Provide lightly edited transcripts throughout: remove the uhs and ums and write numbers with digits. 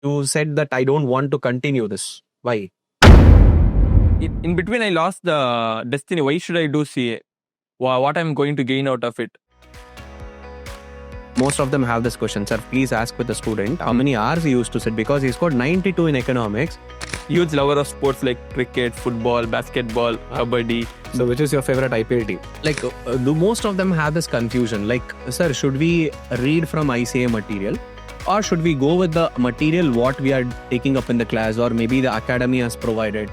You said that I don't want to continue this. Why? In between, I lost the destiny. Why should I do CA? What I'm going to gain out of it? Most of them have this question, sir. Please ask with the student how many hours he used to sit, because he scored 92 in economics. Huge lover of sports like cricket, football, basketball, kabaddi. So, which is your favorite IPL team? Like, do most of them have this confusion? Like, sir, should we read from ICA material, or should we go with the material what we are taking up in the class, or maybe the academy has provided?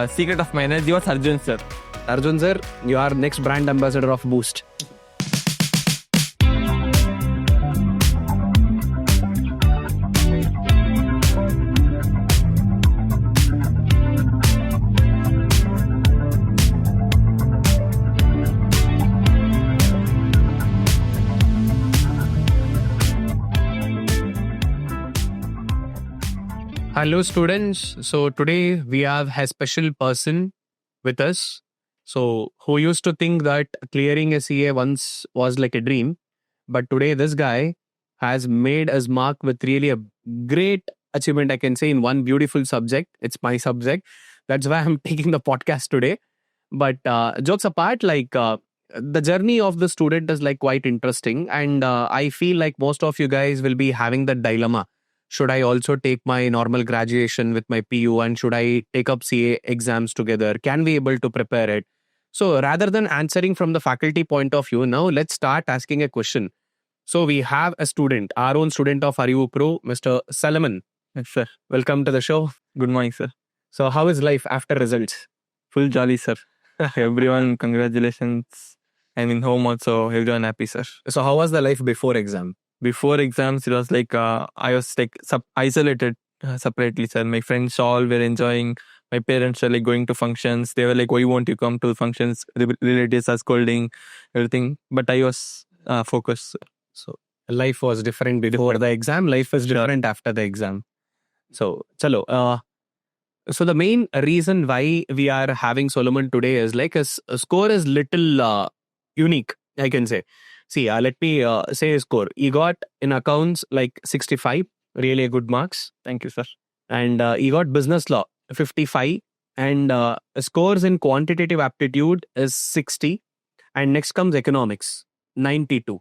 Secret of my energy was Arjun sir. Arjun sir, you are next brand ambassador of Boost. Hello students. So today we have a special person with us. So who used to think that clearing a CA once was like a dream, but today this guy has made his mark with really a great achievement, I can say, in one beautiful subject. It's my subject. That's why I'm taking the podcast today. But jokes apart, the journey of the student is like quite interesting, and I feel like most of you guys will be having that dilemma. Should I also take my normal graduation with my PU, and should I take up CA exams together? Can we able to prepare it? So rather than answering from the faculty point of view, now let's start asking a question. So we have a student, our own student of ArivuPro, Mr. Solomon. Yes, sir. Welcome to the show. Good morning, sir. So how is life after results? Full jolly, sir. Everyone, congratulations. I'm in home also. Everyone happy, sir. So how was the life before exam? Before exams, it was like I was like isolated separately, sir. My friends all were enjoying. My parents were like going to functions. They were like, "Why won't you come to functions?" Relatives are scolding, everything. But I was focused. So life was different before the exam. Life is different after the exam. So, chalo. So the main reason why we are having Solomon today is like his score is little unique, I can say. See, let me say his score. He got in accounts like 65, really good marks. Thank you, sir. And he got business law 55, and scores in quantitative aptitude is 60. And next comes economics 92.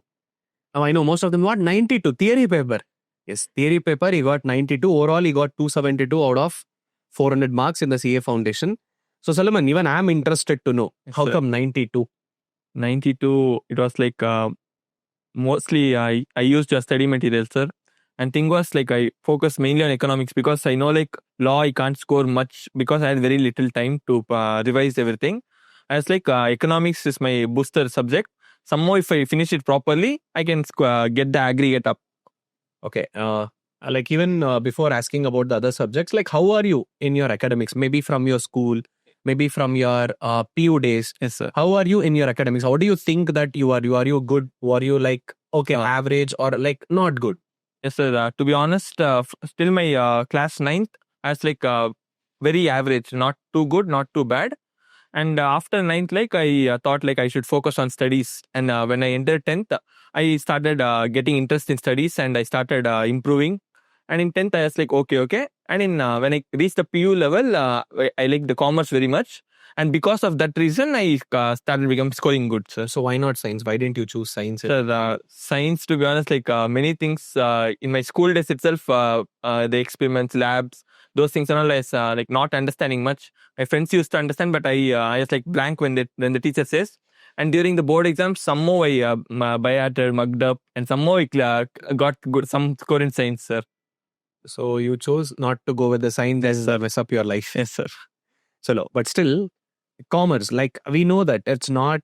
Now I know most of them got 92 theory paper. Yes, theory paper he got 92. Overall he got 272 out of 400 marks in the CA foundation. So Solomon, even I am interested to know, Yes, how sir. come 92? 92, it was like mostly I used to study material, sir. And thing was like I focused mainly on economics because I know like law I can't score much because I had very little time to revise everything. I was like economics is my booster subject. Somehow if I finish it properly, I can get the aggregate up. Okay. Like even before asking about the other subjects, like how are you in your academics? Maybe from your school, maybe from your PU days. Yes, sir. How are you in your academics? How do you think that you are? Are you good? Or are you like, okay, average or like not good? Yes, sir. To be honest, still my class 9th, I was like very average, not too good, not too bad. And after 9th, like I thought like I should focus on studies. And when I entered 10th, I started getting interest in studies and I started improving. And in 10th, I was like, okay. And in when I reached the PU level, I like the commerce very much. And because of that reason, I started becoming scoring good, sir. So why not science? Why didn't you choose science? Sir, science, to be honest, like many things in my school days itself, the experiments, labs, those things are all like not understanding much. My friends used to understand, but I was like blank when the teacher says. And during the board exams, somehow I by-hearted, mugged up, and somehow I got good some score in science, sir. So you chose not to go with the science and mess up your life. Yes, sir. So, but still, commerce, like we know that it's not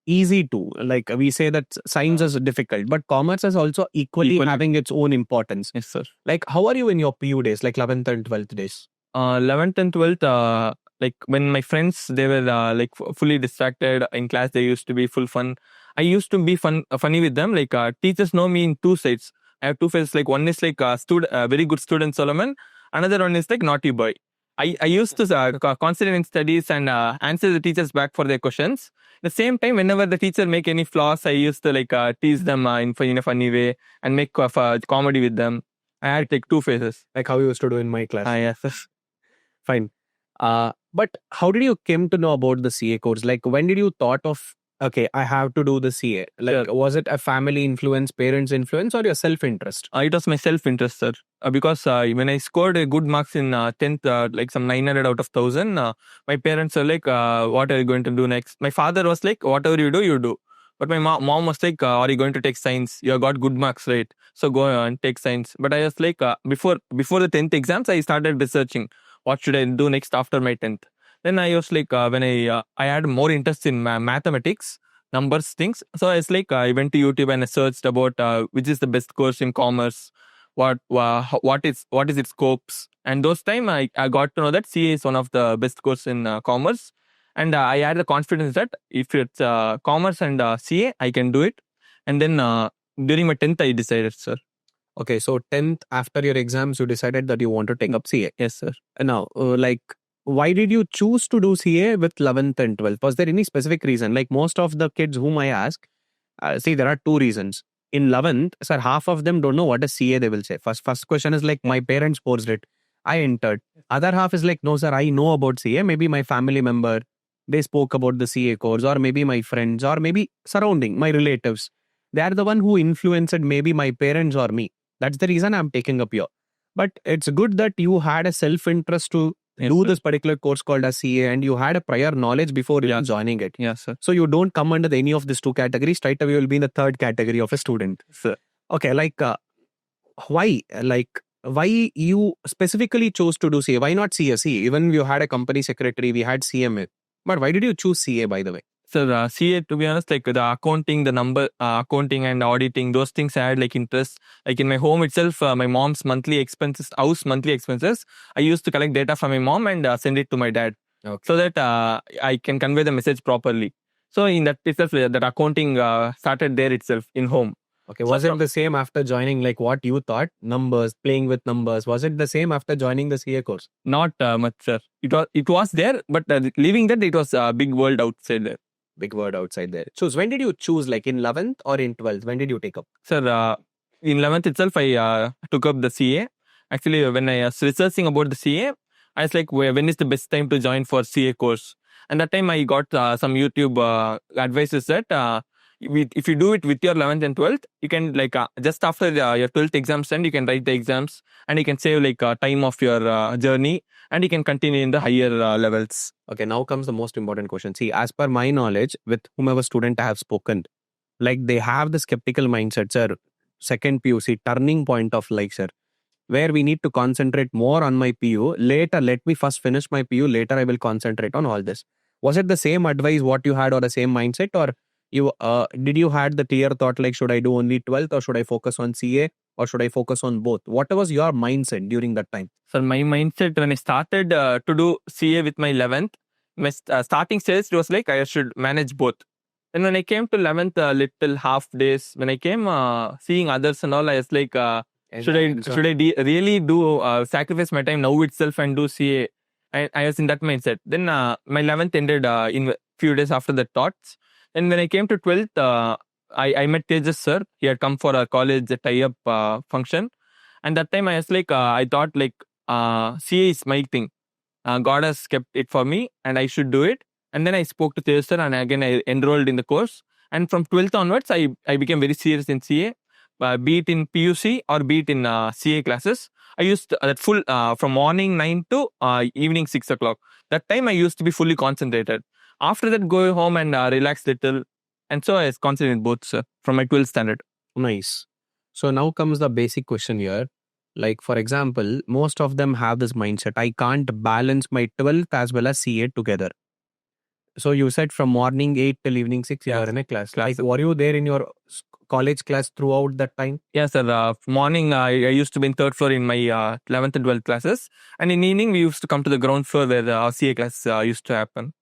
easy to, like we say that science is difficult, but commerce is also equally having its own importance. Yes, sir. Like how are you in your PU days, like 11th and 12th days? 11th and 12th, like when my friends, they were like fully distracted in class, they used to be full fun. I used to be funny with them. Like teachers know me in two sides. I have two faces. Like one is like a very good student, Solomon. Another one is like naughty boy. I used to concentrate in studies and answer the teachers back for their questions. At the same time, whenever the teacher make any flaws, I used to like tease them in a funny way and make comedy with them. I had like 2 phases. Like how you used to do in my class. Yes, sir. Fine. But how did you came to know about the CA course? Like when did you thought of, okay, I have to do the CA? Like was it a family influence, parents influence, or your self-interest? It was my self-interest, sir. Because when I scored a good marks in 10th, like some 900 out of 1000, my parents were like, what are you going to do next? My father was like, whatever you do, you do. But my mom was like, are you going to take science? You have got good marks, right? So go and take science. But I was like, before the 10th exams, I started researching what should I do next after my 10th. Then I was like, when I had more interest in mathematics, numbers, things. So it's like I went to YouTube and I searched about which is the best course in commerce, what is its scopes, and those time I got to know that CA is one of the best course in commerce, and I had the confidence that if it's commerce and CA, I can do it. And then during my 10th, I decided, sir. Okay, so 10th, after your exams, you decided that you want to take up CA. Yes, sir. And now, like, why did you choose to do CA with 11th and 12th? Was there any specific reason? Like most of the kids whom I ask, see, there are 2 reasons. In 11th, sir, half of them don't know what is CA, they will say. First question is like, my parents forced it. I entered. Other half is like, no, sir, I know about CA. Maybe my family member, they spoke about the CA course, or maybe my friends, or maybe surrounding, my relatives. They are the one who influenced maybe my parents or me. That's the reason I'm taking up here. But it's good that you had a self-interest to do this particular course called as CA, and you had a prior knowledge before joining it. Yes, sir. So you don't come under any of these 2 categories. Straight away, you will be in the 3rd category of a student. Sir. Okay, like why? Like why you specifically chose to do CA? Why not CSE? Even you had a company secretary, we had CMA. But why did you choose CA, by the way? So CA, to be honest, like the accounting, the number, accounting and auditing, those things I had like interest. Like in my home itself, my mom's monthly expenses, house monthly expenses, I used to collect data from my mom and send it to my dad, so that I can convey the message properly. So in that itself, that accounting started there itself in home. Okay, was it the same after joining, like what you thought, numbers, playing with numbers? Was it the same after joining the CA course? Not much, sir. It was there, but leaving that, it was a big world outside there. Big word outside there. So when did you choose, like in 11th or in 12th? When did you take up? Sir, in 11th itself, I took up the CA. Actually, when I was researching about the CA, I was like, when is the best time to join for CA course? And that time I got some YouTube advices that if you do it with your 11th and 12th, you can like just after your 12th exams end, you can write the exams and you can save like time of your journey, and you can continue in the higher levels. Okay, now comes the most important question. See, as per my knowledge, with whomever student I have spoken, like they have the skeptical mindset, sir. Second PUC, turning point of life, sir, where we need to concentrate more on my PU. Later, let me first finish my PU. Later, I will concentrate on all this. Was it the same advice what you had, or the same mindset, or you did you had the clear thought like, should I do only 12th, or should I focus on CA, or should I focus on both? What was your mindset during that time? So my mindset when I started to do CA with my 11th, my starting stage was like I should manage both. And when I came to 11th, little half days, when I came seeing others and all, I was like, should I really do sacrifice my time now itself and do CA? I was in that mindset. Then my 11th ended in a few days after the thoughts. And when I came to 12th, I met Tejas sir. He had come for a college tie-up function. And that time I was like, I thought like CA is my thing. God has kept it for me and I should do it. And then I spoke to Tejas sir and again I enrolled in the course. And from 12th onwards, I became very serious in CA, be it in PUC or be it in CA classes. I used that full from morning 9 to evening 6 o'clock. That time I used to be fully concentrated. After that, go home and relax little. And so I was concentrated both, sir, from my 12th standard. Nice. So now comes the basic question here. Like, for example, most of them have this mindset, I can't balance my 12th as well as CA together. So you said from morning 8 till evening 6, you are in a class. Like, were you there in your college class throughout that time? Yes, sir. Morning, I used to be in 3rd floor in my 11th and 12th classes. And in evening, we used to come to the ground floor where the CA class used to happen.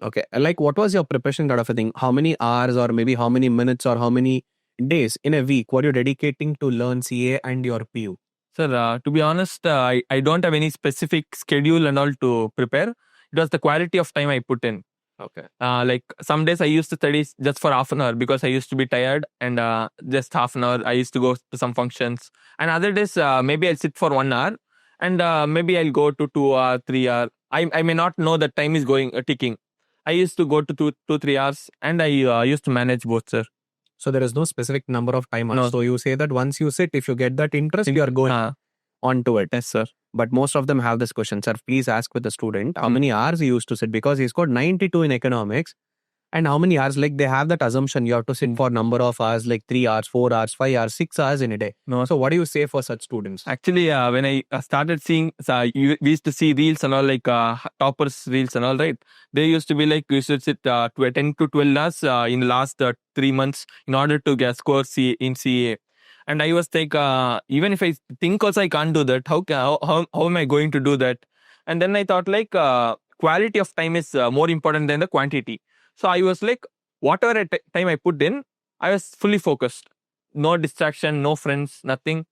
Okay. Like, what was your preparation kind of a thing? How many hours or maybe how many minutes or how many days in a week were you dedicating to learn CA and your PU? Sir, to be honest, I don't have any specific schedule and all to prepare. It was the quality of time I put in. Okay. Like some days I used to study just for half an hour because I used to be tired, and just half an hour I used to go to some functions. And other days maybe I'll sit for 1 hour, and maybe I'll go to 2 or 3 hour. I may not know the time is going ticking. I used to go to 2 3 hours, and I used to manage both, sir. So there is no specific number of time hours. No. So you say that once you sit, if you get that interest, you are going onto it. Yes, sir. But most of them have this question, sir. Please ask with the student how many hours he used to sit, because he scored 92 in economics. And how many hours? Like they have that assumption you have to sit for number of hours, like 3 hours, 4 hours, 5 hours, 6 hours in a day. No. So what do you say for such students? Actually, when I started seeing, we used to see reels and all, like toppers reels and all, right? They used to be like, you should sit to 10 to 12 hours in the last 3 months in order to get score in CA. And I was like, even if I think also I can't do that, how am I going to do that? And then I thought like quality of time is more important than the quantity. So I was like, whatever time I put in, I was fully focused. No distraction, no friends, nothing.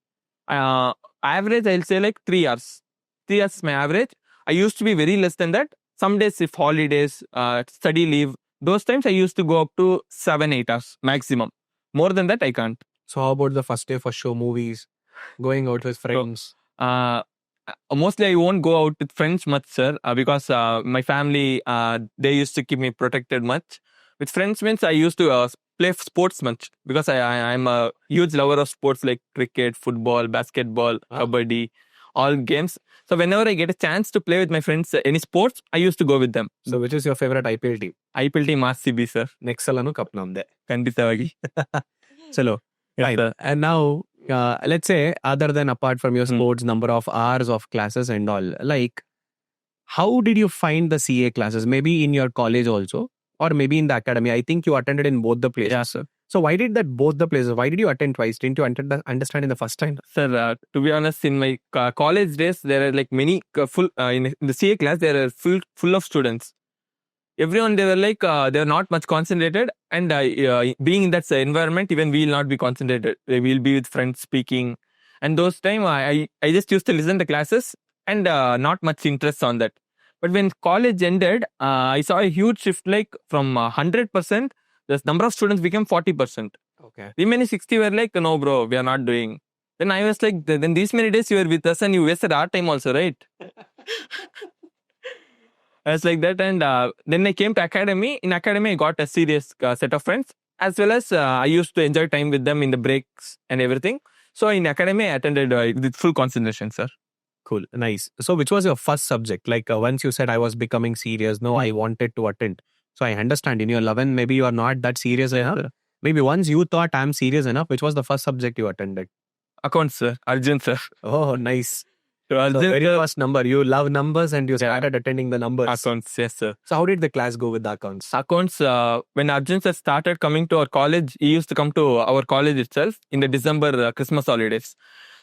Average, I'll say like 3 hours. 3 hours is my average. I used to be very less than that. Some days, if holidays, study leave, those times I used to go up to 7 8 hours maximum. More than that, I can't. So how about the first day for show, movies, going out with friends? Mostly I won't go out with friends much, sir, because my family, they used to keep me protected much. With friends means I used to play sports much, because I'm a huge lover of sports like cricket, football, basketball, kabaddi, all games. So whenever I get a chance to play with my friends any sports, I used to go with them. So which is your favorite IPL team? IPL team RCB, sir. Next salanu cup namde. ಖಂಡಿತವಾಗಿ. Chalo. Right. And now, let's say, other than apart from your sports, number of hours of classes and all, like, how did you find the CA classes? Maybe in your college also, or maybe in the academy. I think you attended in both the places. Yeah, sir. So why did that both the places? Why did you attend twice? Didn't you understand in the first time? Sir, to be honest, in my college days, there are like many in the CA class, there are full of students. Everyone, they were like, they were not much concentrated, and being in that environment, even we will not be concentrated. We will be with friends speaking, and those time I just used to listen to classes, and not much interest on that. But when college ended, I saw a huge shift, like from 100%, the number of students became 40%. Okay. Remaining 60 were like, no bro, we are not doing. Then I was like, then these many days you were with us and you wasted our time also, right? I was like that, and then I came to academy. In academy, I got a serious set of friends, as well as I used to enjoy time with them in the breaks and everything. So in academy, I attended with full concentration, sir. Cool, nice. So which was your first subject? Like once you said I was becoming serious, no, I wanted to attend. So I understand in your 11, maybe you are not that serious enough. Maybe once you thought I'm serious enough, which was the first subject you attended? Accounts, sir. Arjun, sir. Oh, nice. So very first number. You love numbers and you started attending the numbers. Accounts, yes, sir. So how did the class go with the accounts? Accounts, when Arjun sir started coming to our college, he used to come to our college itself in the December Christmas holidays.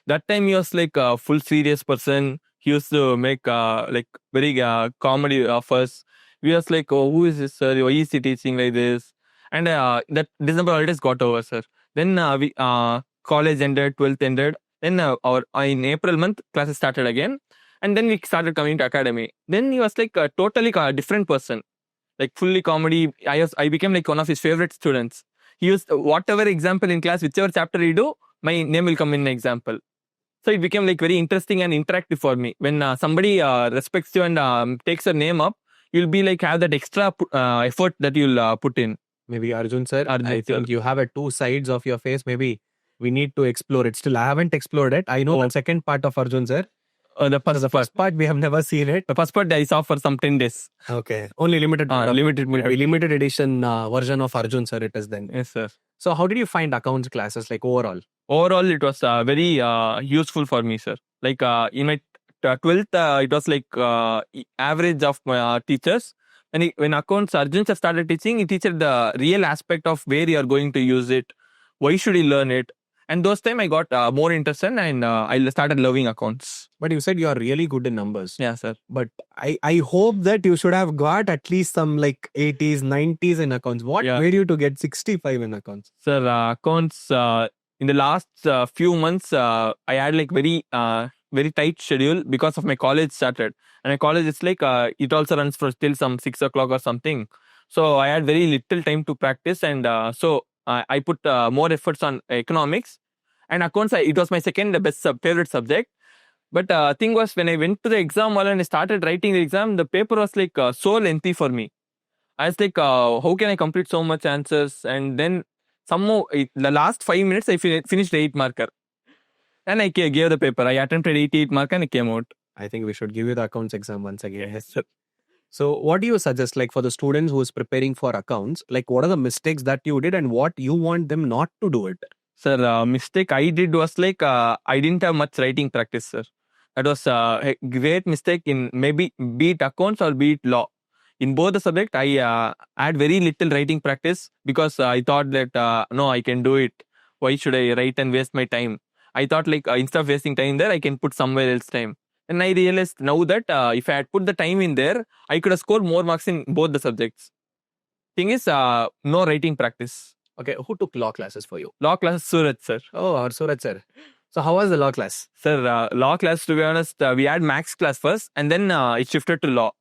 That time he was like a full serious person. He used to make like very comedy of us. We was like, oh, who is this, sir? Why is he teaching like this? And that December holidays got over, sir. Then we college ended, 12th ended. Then in April month, classes started again. And then we started coming to academy. Then he was like a totally different person. Like fully comedy. I became like one of his favorite students. He used whatever example in class, whichever chapter he do, my name will come in example. So it became like very interesting and interactive for me. When somebody respects you and takes your name up, you'll be like have that extra effort that you'll put in. Maybe Arjun sir, I think you have two sides of your face. Maybe we need to explore it. Still, I haven't explored it. I know the second part of Arjun sir. The first part, we have never seen it. The first part I saw for some 10 days. Okay. Only limited edition version of Arjun sir it is then. Yes, sir. So how did you find accounts classes like overall? Overall, it was very useful for me, sir. Like in my 12th, it was like average of my teachers. When accounts Arjun sir started teaching, he teaches the real aspect of where you are going to use it, why should you learn it. And those time I got more interested and I started loving accounts. But you said you are really good in numbers. Yeah, sir. But I hope that you should have got at least some like 80s, 90s in accounts. What made you to get 65 in accounts? Sir, accounts, in the last few months, I had like very tight schedule because of my college started. And my college, it's like, it also runs for till some 6 o'clock or something. So I had very little time to practice, and so I put more efforts on economics and accounts. It was my second best favorite subject. But thing was, when I went to the exam hall and I started writing the exam, the paper was like so lengthy for me. I was like, how can I complete so much answers? And then somehow, the last 5 minutes, I finished the 8 marker. And I gave the paper. I attempted 88 mark and I came out. I think we should give you the accounts exam once again. Yes, sir. So what do you suggest, like for the students who is preparing for accounts, like what are the mistakes that you did and what you want them not to do it? Sir, mistake I did was like, I didn't have much writing practice, sir. That was a great mistake in maybe be it accounts or be it law. In both the subject, I had very little writing practice because I thought that, no, I can do it. Why should I write and waste my time? I thought like instead of wasting time there, I can put somewhere else time. And I realized now that if I had put the time in there, I could have scored more marks in both the subjects. Thing is, no writing practice. Okay, who took law classes for you? Law class, Suraj, sir. Oh, our Suraj sir. So how was the law class? Sir, law class, to be honest, we had max class first and then it shifted to law.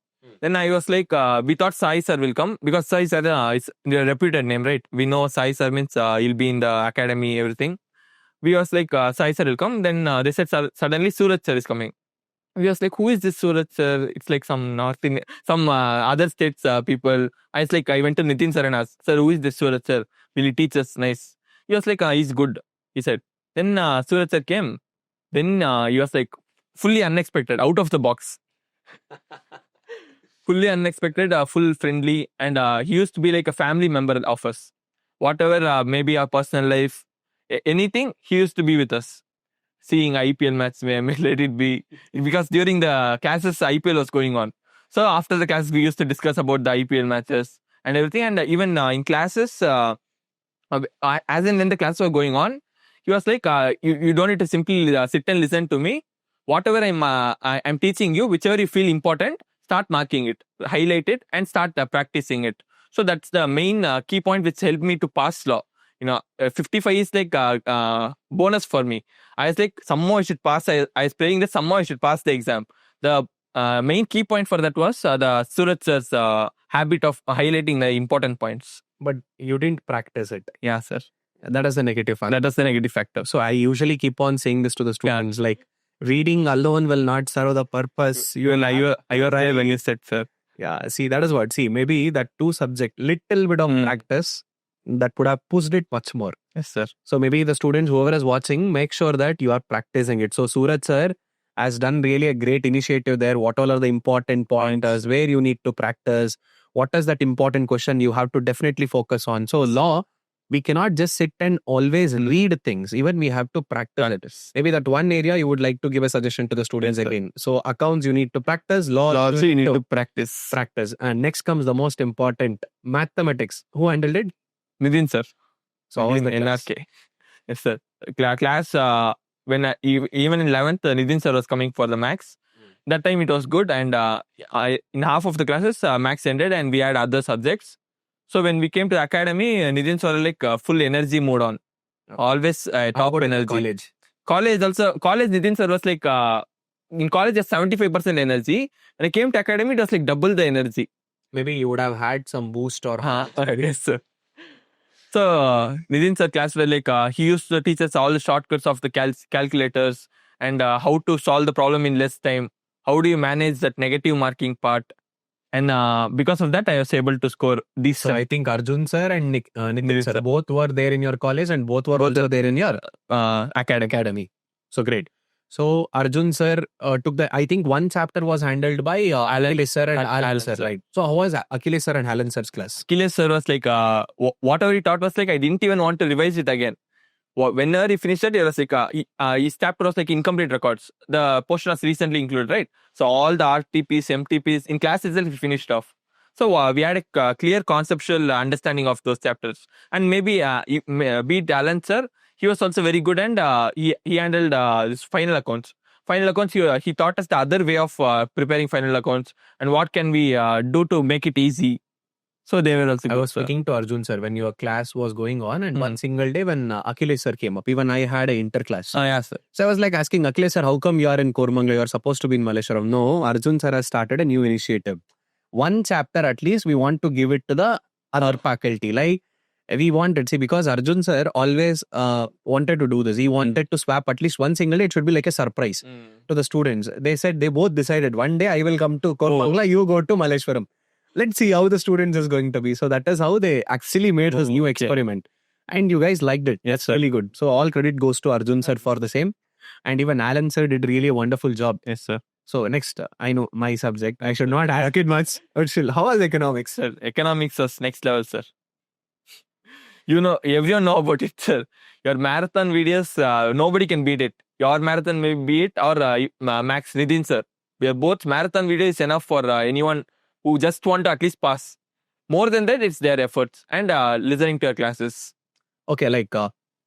Then I was like, we thought Sai sir will come because Sai sir is a reputed name, right? We know Sai sir means he'll be in the academy, everything. We was like, Sai sir will come. Then they said, suddenly Suraj sir is coming. We was like, who is this Suraj sir? It's like some some other states people. I went to Nitin sir and asked, sir, who is this Suraj sir? Will he teach us nice? He was like, he's good, he said. Then Suraj sir came. Then he was like, fully unexpected, out of the box. Fully unexpected, full friendly. And he used to be like a family member of us. Whatever, maybe our personal life, anything, he used to be with us. Seeing IPL match, let it be. Because during the classes, IPL was going on. So after the class, we used to discuss about the IPL matches and everything. And even in classes, as in when the classes were going on, he was like, you don't need to simply sit and listen to me. Whatever I'm teaching you, whichever you feel important, start marking it, highlight it, and start practicing it. So that's the main key point which helped me to pass law. 55 is like bonus for me. I was like, somehow I should pass. I was praying that somehow I should pass the exam. The main key point for that was the Suraj sir's habit of highlighting the important points. But you didn't practice it. Yeah, sir. That is the negative factor. That is the negative factor. So I usually keep on saying this to the students, like reading alone will not serve the purpose. You are right when you said, sir. Yeah, see, that is what. See, maybe that two subject, little bit of practice, that would have pushed it much more. Yes, sir. So maybe the students, whoever is watching, make sure that you are practicing it. So Suraj sir has done really a great initiative there. What all are the important pointers, where you need to practice, what is that important question you have to definitely focus on. So law, we cannot just sit and always read things. Even we have to practice it. Maybe that one area you would like to give a suggestion to the students again. So accounts you need to practice, law also you need to practice. And next comes the most important, mathematics. Who handled it? Nitin sir. So how was the NRK? Yes, sir. Class, when even in 11th, Nitin sir was coming for the max. That time it was good, and in half of the classes, max ended, and we had other subjects. So when we came to the academy, Nitin sir was like full energy mode on. Always top energy. College also, Nitin sir was like, in college, just 75% energy. When I came to academy, it was like double the energy. Maybe you would have had some boost or... Yes, sir. So, Nitin sir class were like, he used to teach us all the shortcuts of the calculators and how to solve the problem in less time. How do you manage that negative marking part? And because of that, I was able to score these. So, I think Arjun sir and Nitin sir, both were there in your college and both were also there in your academy. So, great. So, Arjun sir took I think one chapter was handled by Achilles sir and Alan sir, right? So, how was Achilles sir and Alan sir's class? Achilles sir was like, whatever he taught was like, I didn't even want to revise it again. Whenever he finished it, he was like, his chapter was like incomplete records. The portion was recently included, right? So, all the RTPs, MTPs, in class itself, he finished off. So, we had a clear conceptual understanding of those chapters. And maybe, be it Alan sir, he was also very good, and he handled this final accounts. Final accounts, he taught us the other way of preparing final accounts and what can we do to make it easy. So they were also good. I was speaking to Arjun sir when your class was going on, and one single day when Achilles sir came up, even I had an inter-class. Yeah, sir. So I was like asking Achilles sir, how come you are in Kormangla? You are supposed to be in Malleshwaram. No, Arjun sir has started a new initiative. one chapter at least we want to give it to the other faculty. Like we wanted, see, because Arjun sir always wanted to do this. He wanted to swap at least one single day. It should be like a surprise to the students. They said they both decided one day I will come to Kormangla, you go to Malleshwaram. Let's see how the students is going to be. So that is how they actually made this new experiment. And you guys liked it. That's really good. So all credit goes to Arjun sir for the same. And even Alan sir did really a wonderful job. Yes, sir. So next, I know my subject. I should not hack it much. But still, how was economics? Sir, economics was next level, sir. You know, everyone know about it, sir. Your marathon videos, nobody can beat it. Your marathon may beat it or Max Nidin, sir. We are both marathon video is enough for anyone who just want to at least pass. More than that, it's their efforts and listening to your classes. Okay, like,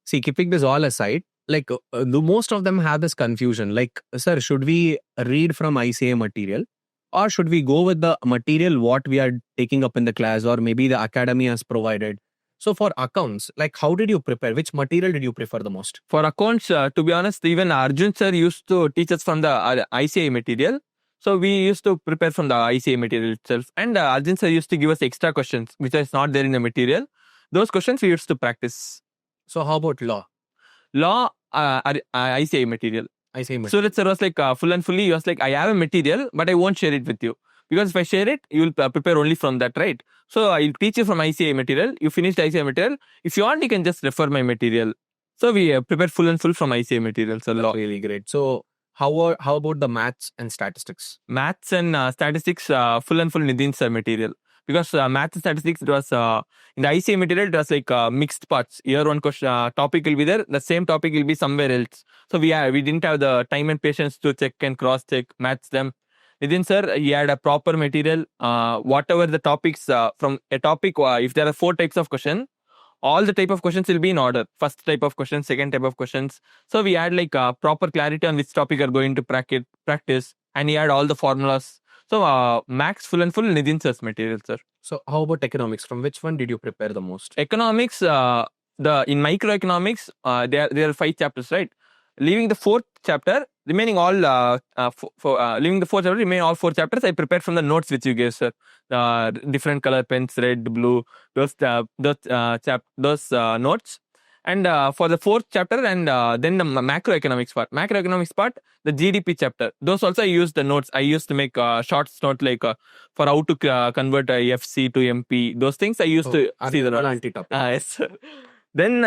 see, keeping this all aside, like, most of them have this confusion. Like, sir, should we read from ICA material? Or should we go with the material what we are taking up in the class, or maybe the academy has provided? So for accounts, like how did you prepare? Which material did you prefer the most? For accounts, to be honest, even Arjun sir used to teach us from the ICA material. So we used to prepare from the ICA material itself. And Arjun sir used to give us extra questions, which is not there in the material. Those questions we used to practice. So how about law? Law, ICA material. ICA material. So that sir was like full and fully, he was like, I have a material, but I won't share it with you. Because if I share it, you will prepare only from that, right? So I'll teach you from ICA material. You finish the ICA material. If you want, you can just refer my material. So we prepare full and full from ICA material. So that's really great. So how about the maths and statistics? Maths and statistics, full and full Nidin sir material. Because maths and statistics, it was in the ICA material, it was like mixed parts. Year one question topic will be there. The same topic will be somewhere else. So we didn't have the time and patience to check and cross check, match them. Nidin sir, he had a proper material. Whatever the topics from a topic, if there are 4 types of question, all the type of questions will be in order. First type of questions, second type of questions. So we had like proper clarity on which topic are going to practice, and he had all the formulas. So max full and full Nidin sir's material, sir. So how about economics? From which one did you prepare the most? Economics, in microeconomics, there are 5 chapters, right? Leaving the 4th chapter, remaining all leaving the 4th chapter, remaining all 4 chapters, I prepared from the notes which you gave, sir. Different color pens, red, blue, those notes. And for the 4th chapter and then the macroeconomics part. Macroeconomics part, the GDP chapter. Those also I used the notes. I used to make short notes like for how to convert FC to MP. Those things I used to see the notes. Yes, sir. Then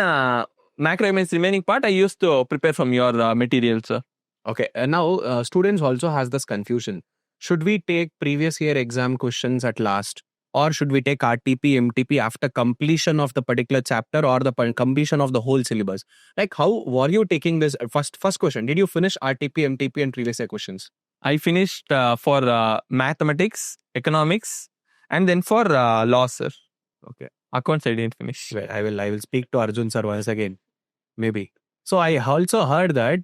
macroeconomics remaining part, I used to prepare from your material, sir. Okay. Now, students also has this confusion. Should we take previous year exam questions at last? Or should we take RTP, MTP after completion of the particular chapter or the completion of the whole syllabus? Like, how were you taking this? First question, did you finish RTP, MTP and previous year questions? I finished for mathematics, economics, and then for law, sir. Okay. Accounts I didn't finish. Well, I will speak to Arjun sir once again. Maybe. So I also heard that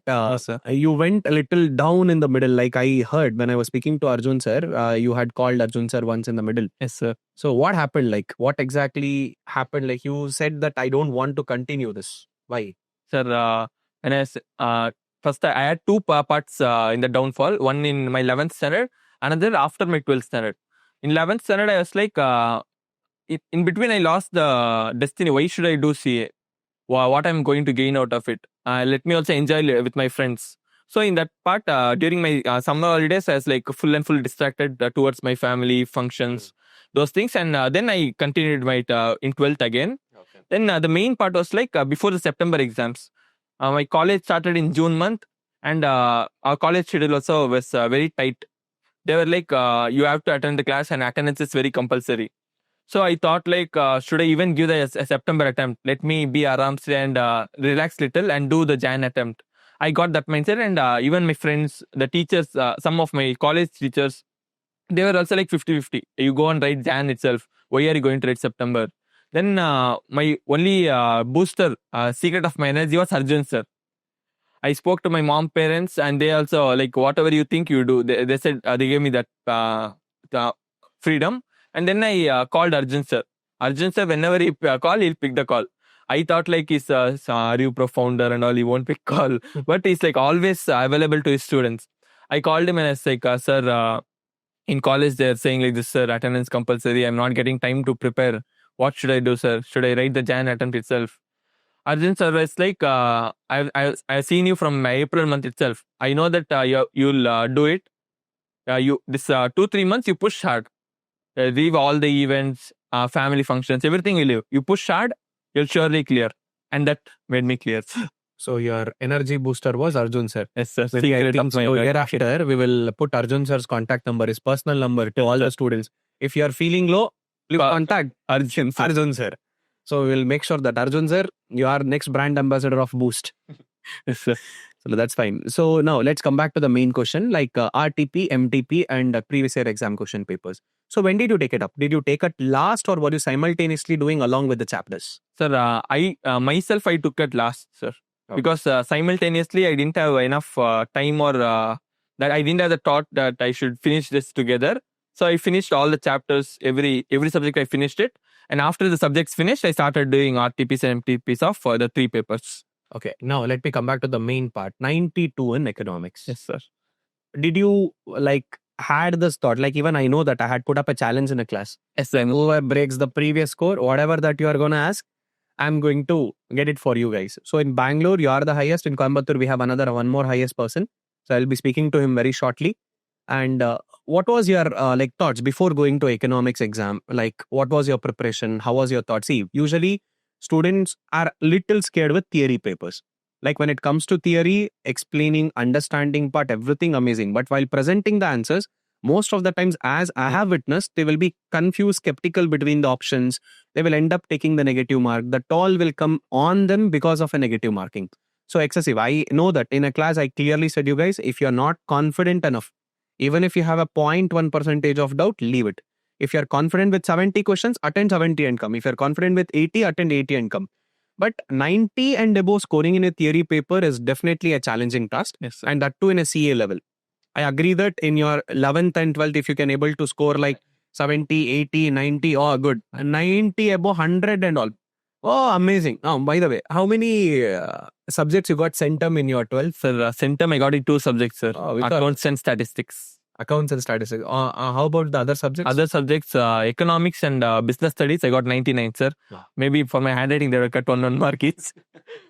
you went a little down in the middle. Like I heard when I was speaking to Arjun sir, you had called Arjun sir once in the middle. Yes, sir. So what happened? Like what exactly happened? Like you said that I don't want to continue this. Why? Sir, when first I had 2 parts in the downfall. One in my 11th standard, another after my 12th standard. In 11th standard, I was like, in between I lost the destiny. Why should I do CA? What I'm going to gain out of it? Let me also enjoy with my friends. So in that part, during my summer holidays, I was like full and full distracted towards my family functions, those things. And then I continued my in 12th again. Okay. Then the main part was like before the September exams. My college started in June month, and our college schedule also was very tight. They were like, you have to attend the class and attendance is very compulsory. So I thought like, should I even give a September attempt? Let me be aramse and relax little and do the Jan attempt. I got that mindset, and even my friends, the teachers, some of my college teachers, they were also like 50-50. You go and write Jan itself. Why are you going to write September? Then my only booster, secret of my energy was Arjun sir. I spoke to my mom, parents, and they also like, whatever you think you do. They said, they gave me that freedom. And then I called Arjun sir. Arjun sir, whenever he call, he'll pick the call. I thought like he's ArivuPro founder and all, he won't pick call. But he's like always available to his students. I called him and I was like, sir, In college, they're saying like this, sir, attendance compulsory. I'm not getting time to prepare. What should I do, sir? Should I write the Jan attempt itself? Arjun sir, it's like I've seen you from April month itself. I know that you'll do it. You this 2-3 months you push hard. Leave all the events, family functions, everything you leave. You push hard, you'll surely clear. And that made me clear. So your energy booster was Arjun sir. Yes, sir. Maybe I Secret think of my so life. hereafter we will put Arjun sir's contact number, his personal number to all the students. If you are feeling low, please contact Arjun sir. Arjun sir. So we will make sure that Arjun sir, you are next brand ambassador of Boost. Yes, sir. So that's fine. So now let's come back to the main question, like RTP, MTP, and previous year exam question papers. So when did you take it up? Did you take it last, or were you simultaneously doing along with the chapters? Sir, I myself I took it last, sir, Okay. because simultaneously I didn't have enough time, or that I didn't have the thought that I should finish this together. So I finished all the chapters, every subject I finished it, and after the subjects finished, I started doing RTPs and MTPs of the 3 papers. Okay, now let me come back to the main part. 92 in economics. Yes, sir. Did you had this thought? Like, even I know that I had put up a challenge in a class. Yes, sir. Whoever breaks the previous score, whatever that you are going to ask, I'm going to get it for you guys. So in Bangalore, you are the highest. In Coimbatore, we have one more highest person. So I'll be speaking to him very shortly. And what was your thoughts before going to economics exam? Like, what was your preparation? How was your thoughts? See, usually students are little scared with theory papers. Like when it comes to theory, explaining, understanding part, everything amazing. But while presenting the answers, most of the times, as I have witnessed, they will be confused, skeptical between the options. They will end up taking the negative mark. The toll will come on them because of a negative marking. So excessive. I know that in a class, I clearly said, you guys, if you're not confident enough, even if you have a 0.1% of doubt, leave it. If you're confident with 70 questions, attend 70 and come. If you're confident with 80, attend 80 and come. But 90 and above scoring in a theory paper is definitely a challenging task. Yes, sir. And that too in a CA level. I agree that in your 11th and 12th, if you can able to score like 70, 80, 90, oh good. 90 above 100 and all. Oh, amazing. Oh, by the way, how many subjects you got centum in your 12th? Sir, centum I got in 2 subjects, sir. which are- Accounts and statistics. Accounts and statistics. How about the other subjects? Other subjects, economics and business studies, I got 99, sir. Wow. Maybe for my handwriting, they will cut 1 mark each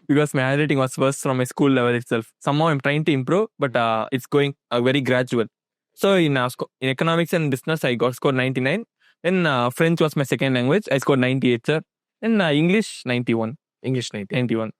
because my handwriting was worse from my school level itself. Somehow I'm trying to improve, but it's going very gradual. So in economics and business, I got scored 99. Then French was my second language. I scored 98, sir. Then English, 91. English 90. 91.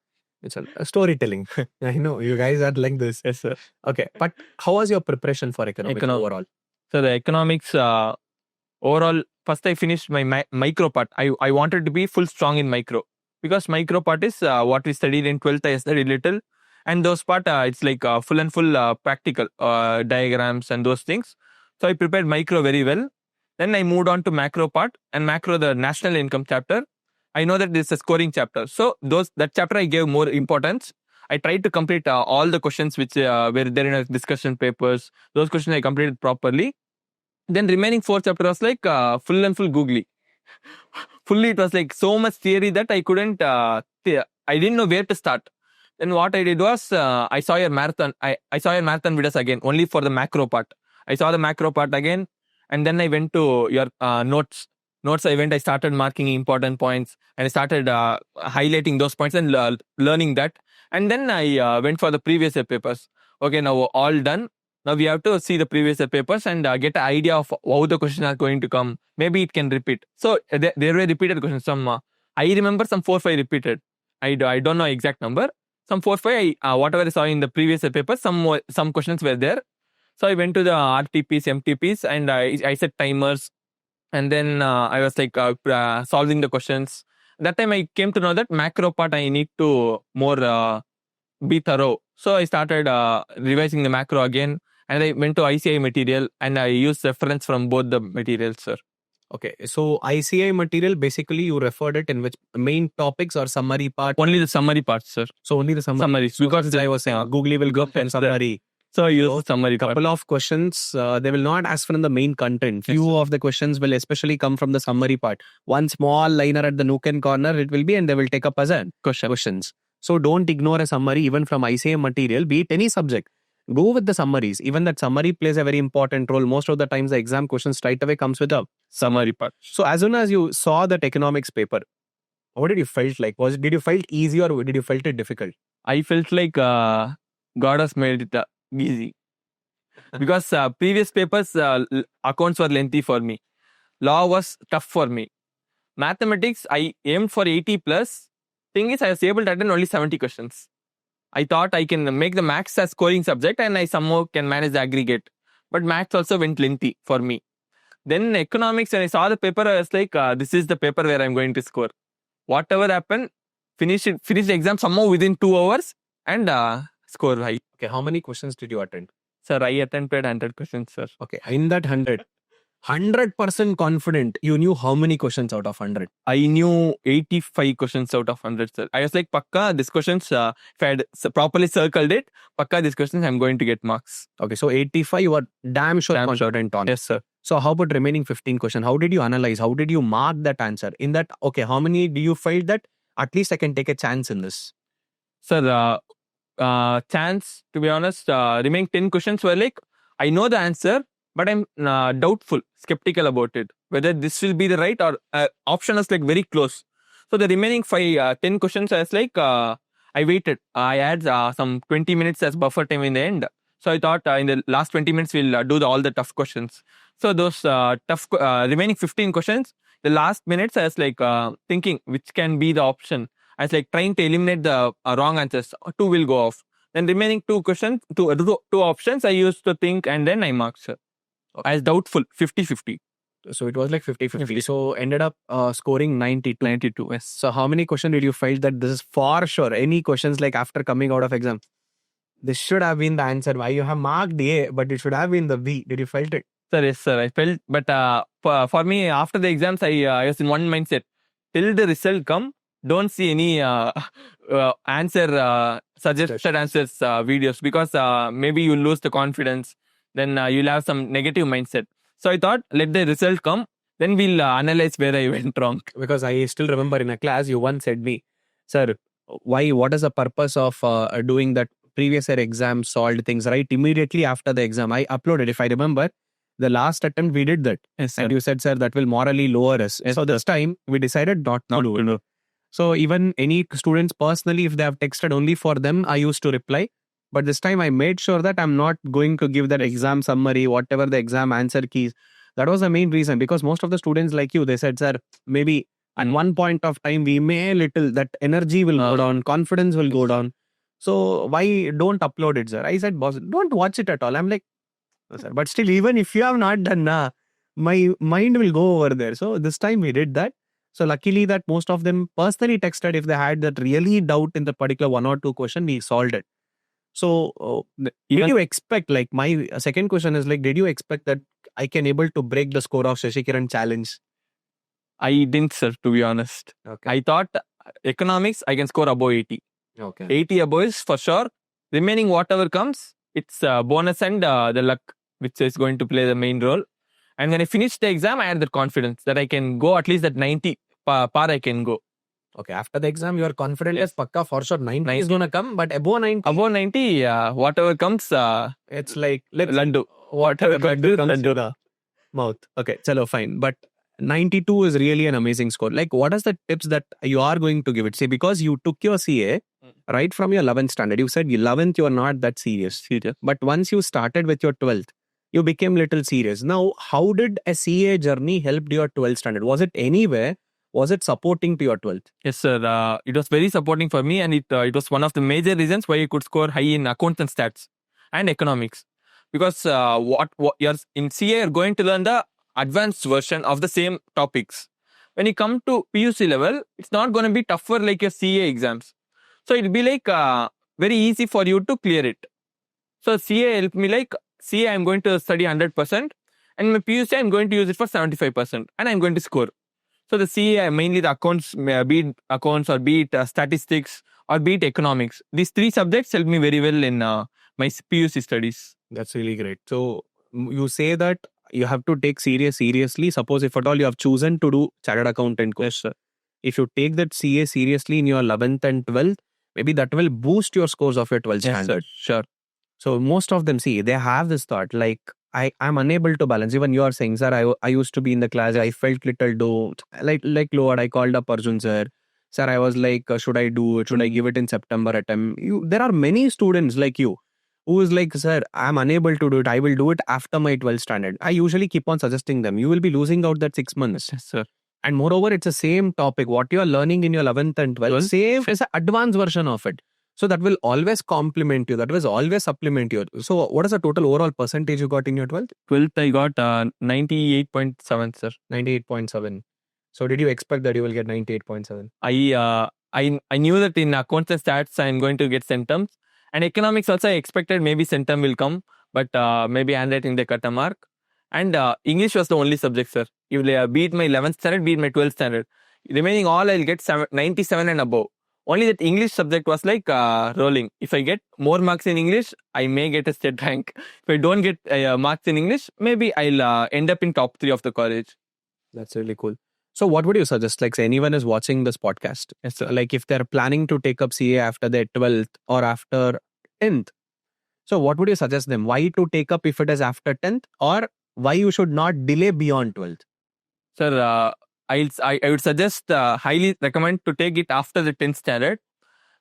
It's a storytelling. I know you guys are like this. Yes, sir. Okay, but how was your preparation for economics overall? So the economics overall, first I finished my micro part. I wanted to be full strong in micro because micro part is what we studied in 12th. I studied little, and those part it's like full and full practical diagrams and those things. So I prepared micro very well. Then I moved on to macro part, and macro, the national income chapter. I know that this is a scoring chapter. So that chapter I gave more importance. I tried to complete all the questions which were there in a discussion papers. Those questions I completed properly. Then remaining 4 chapters was like full and full googly. Fully it was like so much theory that I couldn't, I didn't know where to start. Then what I did was I saw your marathon. I saw your marathon videos again, only for the macro part. I saw the macro part again, and then I went to your notes. I started marking important points, and I started highlighting those points and learning that. And then I went for the previous year papers. Okay, now all done. Now we have to see the previous year papers and get an idea of how the questions are going to come. Maybe it can repeat. So there were repeated questions. Some I remember some 4-5 repeated. I don't know exact number. Some 4-5, whatever I saw in the previous year papers, some questions were there. So I went to the RTPs, MTPs, and I set timers. And then I was like solving the questions. That time I came to know that macro part I need to more be thorough. So I started revising the macro again, and I went to ICI material, and I used reference from both the materials, sir. Okay, so ICI material, basically you referred it in which main topics or summary part? Only the summary parts, sir. So only the summary. Summaries. Because I was saying, Google will go and summary. So you use summary part. Couple of questions, they will not ask from the main content. Few of the questions will especially come from the summary part. One small liner at the nook and corner it will be, and they will take up as a questions. So don't ignore a summary even from ICA material, be it any subject. Go with the summaries. Even that summary plays a very important role. Most of the times the exam question straight away comes with a summary part. So as soon as you saw that economics paper, what did you felt like? Did you felt easy or did you felt it difficult? I felt like God has made it easy. Because previous papers, accounts were lengthy for me. Law was tough for me. Mathematics, I aimed for 80 plus. Thing is, I was able to attend only 70 questions. I thought I can make the maths as scoring subject and I somehow can manage the aggregate. But maths also went lengthy for me. Then economics, when I saw the paper, I was like, this is the paper where I'm going to score. Whatever happened, finish the exam somehow within 2 hours and score high. Okay, how many questions did you attend? Sir, I attempted 100 questions, sir. Okay, in that 100% confident, you knew how many questions out of 100? I knew 85 questions out of 100, sir. I was like, Pakka, this questions, if I had properly circled it, Pakka, this questions, I'm going to get marks. Okay, so 85 you are damn sure confident on. Yes, sir. So how about remaining 15 questions? How did you analyze? How did you mark that answer? In that, okay, how many do you feel that at least I can take a chance in this? Sir, chance, to be honest, remaining 10 questions were like, I know the answer, but I'm doubtful, skeptical about it. Whether this will be the right or option is like very close. So the remaining 10 questions, I was like, I waited. I had some 20 minutes as buffer time in the end. So I thought in the last 20 minutes, we'll do all the tough questions. So those tough remaining 15 questions, the last minutes, I was like thinking which can be the option. I was like trying to eliminate the wrong answers. 2 will go off. Then remaining 2 questions, two options I used to think and then I marked, sir. Okay. I was doubtful, 50-50. So it was like 50-50. So ended up scoring 92. 92, yes. So how many questions did you felt that this is for sure? Any questions like after coming out of exam? This should have been the answer. Why you have marked A, but it should have been the B. Did you felt it? Sir, yes, sir. I felt, but for me, after the exams, I was in one mindset. Till the result come, don't see any suggested answers videos because maybe you lose the confidence. Then you'll have some negative mindset. So I thought, let the result come, then we'll analyze where I went wrong. Because I still remember in a class, you once said me, sir, what is the purpose of doing that previous year exam solved things, right? Immediately after the exam, I uploaded, if I remember, the last attempt we did that. Yes, and you said, sir, that will morally lower us. Yes. So this time, we decided not to do it. So even any students personally, if they have texted only for them, I used to reply. But this time I made sure that I'm not going to give that exam summary, whatever the exam answer keys. That was the main reason, because most of the students like you, they said, sir, maybe at one point of time, we may that energy will go down, confidence will go down. So why don't upload it, sir? I said, boss, don't watch it at all. I'm like, no, sir. But still, even if you have not done, my mind will go over there. So this time we did that. So luckily that most of them personally texted if they had that really doubt in the particular 1 or 2 question, we solved it. So did you expect, like my second question is like, did you expect that I can able to break the score of Shashikiran challenge? I didn't, sir, to be honest. Okay. I thought economics, I can score above 80. Okay. 80 above is for sure. Remaining whatever comes, it's bonus and the luck, which is going to play the main role. And when I finished the exam, I had that confidence that I can go at least that 90 par I can go. Okay, after the exam, you are confident as Pakka for sure 90 is going to come, but above 90? Above 90, whatever comes, it's like, Landu. Whatever comes to the mouth. Okay, chalo, fine. But 92 is really an amazing score. Like, what are the tips that you are going to give it? See, because you took your CA right from your 11th standard. You said 11th, you are not that serious. But once you started with your 12th, you became little serious. Now, how did a CA journey help your 12th standard? Was it anywhere? Was it supporting to your 12th? Yes, sir. It was very supporting for me, and it was one of the major reasons why I could score high in accounts and stats and economics. Because what you're in CA, you're going to learn the advanced version of the same topics. When you come to PUC level, it's not going to be tougher like your CA exams. So it'll be like very easy for you to clear it. So CA helped me like, CA I'm going to study 100%, and my PUC I'm going to use it for 75%, and I'm going to score. So the CA, mainly the accounts, be it accounts or be it statistics or be it economics. These 3 subjects helped me very well in my PUC studies. That's really great. So you say that you have to take seriously. Suppose if at all you have chosen to do chartered accountant course. Yes, sir. If you take that CA seriously in your 11th and 12th, maybe that will boost your scores of your 12th standard. Sir, sure. So most of them, see, they have this thought like, I'm unable to balance. Even you are saying, sir, I used to be in the class. I felt little low. Like Lord, I called up Arjun, sir. Sir, I was like, should I do it? Should I give it in September attempt? There are many students like you who is like, sir, I'm unable to do it. I will do it after my 12th standard. I usually keep on suggesting them. You will be losing out that 6 months. Yes, sir. And moreover, it's the same topic. What you are learning in your 11th and 12th, same is an advanced version of it. So that will always complement you. That will always supplement you. So what is the total overall percentage you got in your 12th? 12th, I got 98.7, sir. 98.7. So did you expect that you will get 98.7? I knew that in accounts and stats, I'm going to get centums. And economics also, I expected maybe centum will come. But maybe handwriting, they cut a mark. And English was the only subject, sir. If they beat my 11th standard, beat my 12th standard. Remaining all, I'll get 97 and above. Only that English subject was like rolling. If I get more marks in English, I may get a state rank. If I don't get marks in English, maybe I'll end up in top 3 of the college. That's really cool. So what would you suggest? Like, say anyone is watching this podcast, Yes, sir. like if they're planning to take up CA after their 12th or after 10th, so what would you suggest them? Why to take up if it is after 10th, or why you should not delay beyond 12th? Sir, I would suggest, highly recommend to take it after the 10th standard,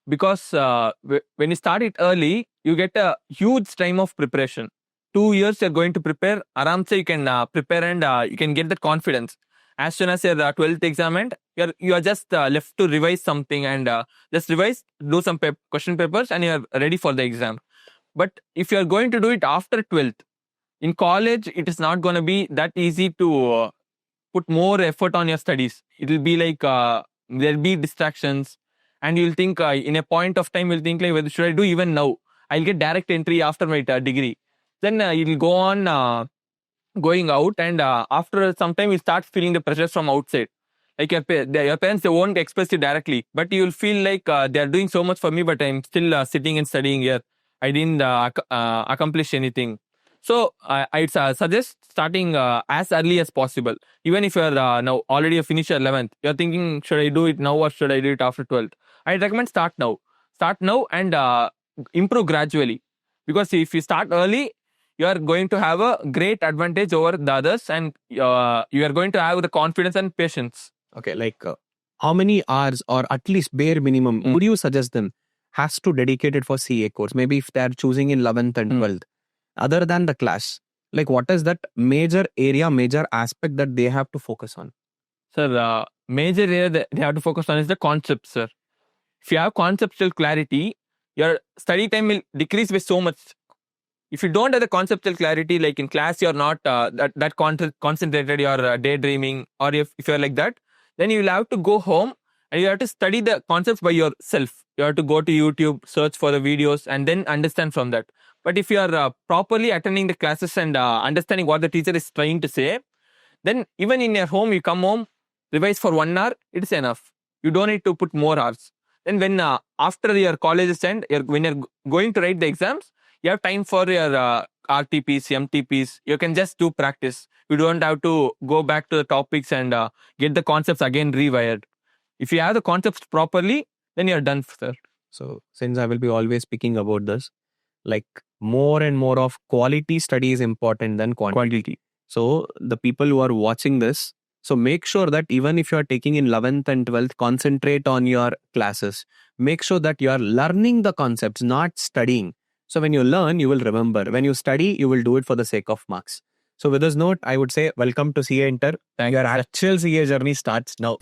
because when you start it early, you get a huge time of preparation. 2 years you're going to prepare. Aramse you can prepare and you can get that confidence. As soon as your 12th exam end, you are just left to revise something and just revise, do some question papers, and you're ready for the exam. But if you're going to do it after 12th, in college, it is not going to be that easy to put more effort on your studies. It will be like there'll be distractions, and you'll think in a point of time, you'll think like, whether should I do even now? I'll get direct entry after my degree. Then you'll go on going out, and after some time, you start feeling the pressures from outside. Like your parents, they won't express it directly, but you'll feel like they are doing so much for me, but I'm still sitting and studying here. I didn't accomplish anything. So I'd suggest starting as early as possible. Even if you're now already finished your 11th, you're thinking, should I do it now or should I do it after 12th? I'd recommend start now. Start now and improve gradually. Because if you start early, you are going to have a great advantage over the others, and you are going to have the confidence and patience. Okay, like how many hours or at least bare minimum would you suggest them has to dedicate it for CA course? Maybe if they're choosing in 11th and 12th, other than the class, like what is that major area, major aspect that they have to focus on? Sir, major area that they have to focus on is the concept, sir. If you have conceptual clarity, your study time will decrease by so much. If you don't have the conceptual clarity, like in class, you're not that concentrated, you're daydreaming, or if you're like that, then you will have to go home and you have to study the concepts by yourself. You have to go to YouTube, search for the videos, and then understand from that. But if you are properly attending the classes and understanding what the teacher is trying to say, then even in your home, you come home, revise for 1 hour, it is enough. You don't need to put more hours. Then when after your college is end, when you're going to write the exams, you have time for your RTPs, MTPs. You can just do practice. You don't have to go back to the topics and get the concepts again rewired. If you have the concepts properly, then you're done, sir. So since I will be always speaking about this, like more and more of quality study is important than quantity. So the people who are watching this, so make sure that even if you are taking in 11th and 12th, concentrate on your classes. Make sure that you are learning the concepts, not studying. So when you learn, you will remember. When you study, you will do it for the sake of marks. So with this note, I would say welcome to CA Inter. Your actual CA journey starts now.